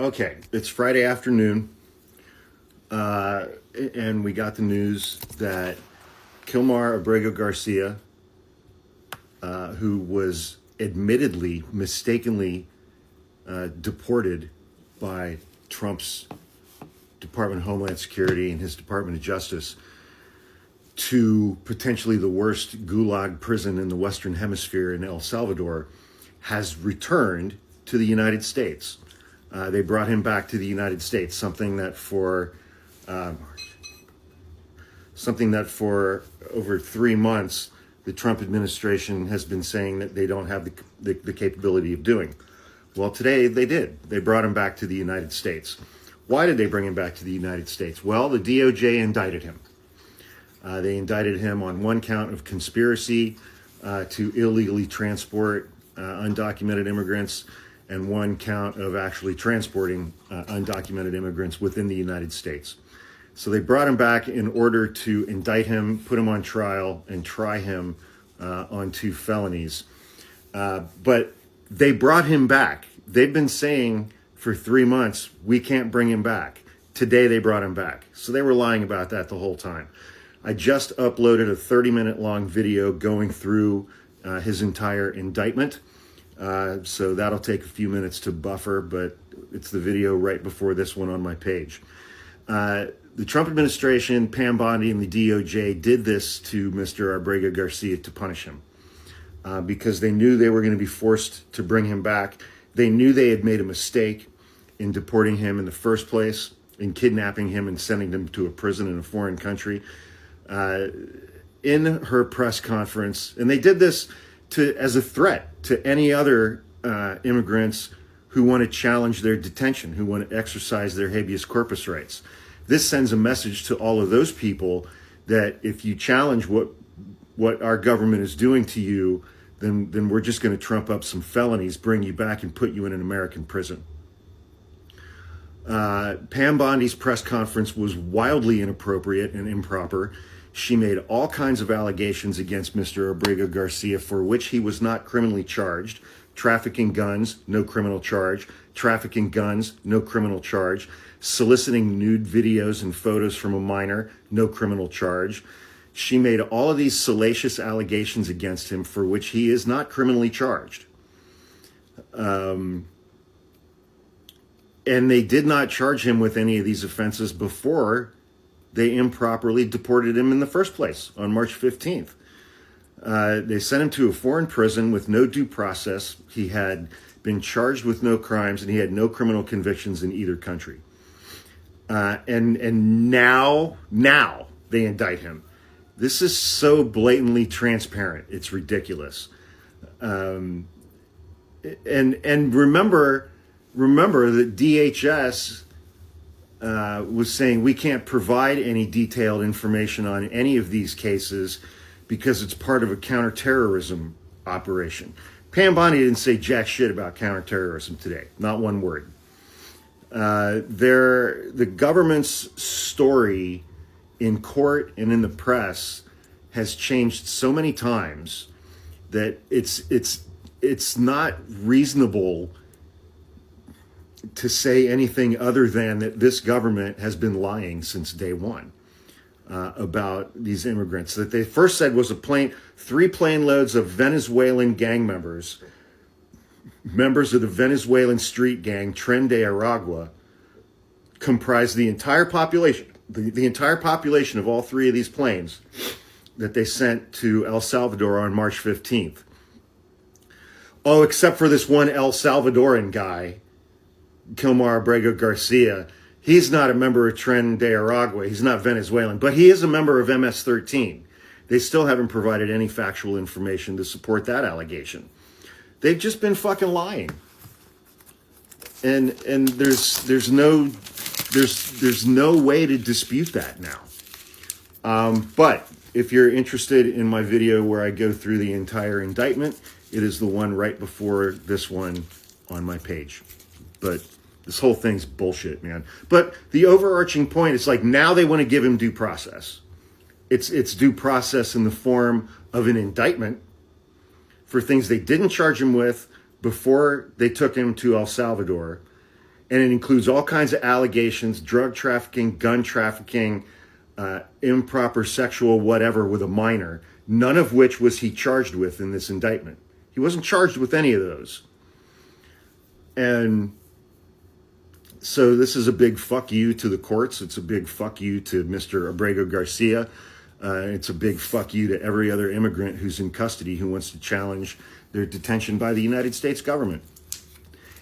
Okay, it's Friday afternoon, and we got the news that Kilmar Abrego Garcia, who was admittedly, mistakenly deported by Trump's Department of Homeland Security and his Department of Justice to potentially the worst gulag prison in the Western Hemisphere in El Salvador, has returned to the United States. They brought him back to the United States, something that for over 3 months, the Trump administration has been saying that they don't have the capability of doing. Well, today they did. They brought him back to the United States. Why did they bring him back to the United States? Well, the DOJ indicted him. They indicted him on one count of conspiracy to illegally transport undocumented immigrants, and one count of actually transporting undocumented immigrants within the United States. So they brought him back in order to indict him, put him on trial, and try him on 2 felonies. But they brought him back. They've been saying for 3 months, we can't bring him back. Today they brought him back. So they were lying about that the whole time. I just uploaded a 30-minute long video going through his entire indictment. So that'll take a few minutes to buffer, but it's the video right before this one on my page. The Trump administration, Pam Bondi, and the DOJ did this to Mr. Abrego Garcia to punish him because they knew they were going to be forced to bring him back. They knew they had made a mistake in deporting him in the first place, in kidnapping him and sending him to a prison in a foreign country. In her press conference, and they did this as a threat to any other immigrants who want to challenge their detention, who want to exercise their habeas corpus rights. This sends a message to all of those people that if you challenge what our government is doing to you, then we're just going to trump up some felonies, bring you back, and put you in an American prison. Pam Bondi's press conference was wildly inappropriate and improper. She made all kinds of allegations against Mr. Abrego Garcia for which he was not criminally charged. Trafficking guns, no criminal charge. Trafficking guns, no criminal charge. Soliciting nude videos and photos from a minor, no criminal charge. She made all of these salacious allegations against him for which he is not criminally charged. And they did not charge him with any of these offenses before they improperly deported him in the first place on March 15th. They sent him to a foreign prison with no due process. He had been charged with no crimes and he had no criminal convictions in either country. And now they indict him. This is so blatantly transparent. It's ridiculous. And remember that DHS was saying we can't provide any detailed information on any of these cases because it's part of a counterterrorism operation. Pam Bondi didn't say jack shit about counterterrorism today, not one word. The government's story in court and in the press has changed so many times that it's not reasonable to say anything other than that this government has been lying since day one about these immigrants. That they first said was 3 plane loads of Venezuelan gang members of the Venezuelan street gang Tren de Aragua, comprised the entire population, the entire population of all 3 of these planes that they sent to El Salvador on March 15th. Oh, except for this one El Salvadoran guy, Kilmar Abrego Garcia. He's not a member of Tren de Aragua. He's not Venezuelan, but he is a member of MS-13. They still haven't provided any factual information to support that allegation. They've just been fucking lying. And there's no way to dispute that now. But if you're interested in my video where I go through the entire indictment, it is the one right before this one on my page. But this whole thing's bullshit, man. But the overarching point is like now they want to give him due process. It's due process in the form of an indictment for things they didn't charge him with before they took him to El Salvador. And it includes all kinds of allegations, drug trafficking, gun trafficking, improper sexual whatever with a minor, none of which was he charged with in this indictment. He wasn't charged with any of those. And so this is a big fuck you to the courts. It's a big fuck you to Mr. Abrego Garcia. It's a big fuck you to every other immigrant who's in custody who wants to challenge their detention by the United States government.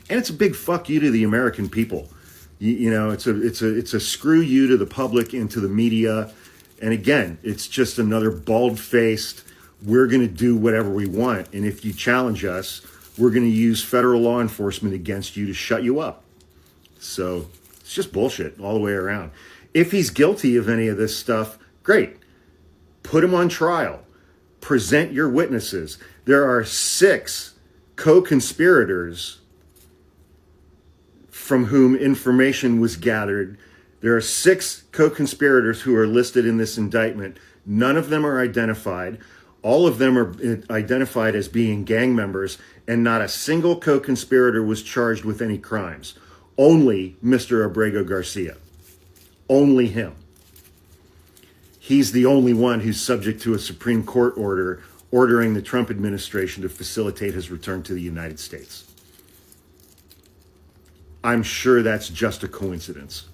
And it's a big fuck you to the American people. You know, it's a screw you to the public and to the media. And again, it's just another bald-faced, we're going to do whatever we want. And if you challenge us, we're going to use federal law enforcement against you to shut you up. So it's just bullshit all the way around. If he's guilty of any of this stuff, great. Put him on trial. Present your witnesses. There are 6 co-conspirators from whom information was gathered. There are 6 co-conspirators who are listed in this indictment. None of them are identified. All of them are identified as being gang members, and not a single co-conspirator was charged with any crimes. Only Mr. Abrego Garcia. Only him. He's the only one who's subject to a Supreme Court order ordering the Trump administration to facilitate his return to the United States. I'm sure that's just a coincidence.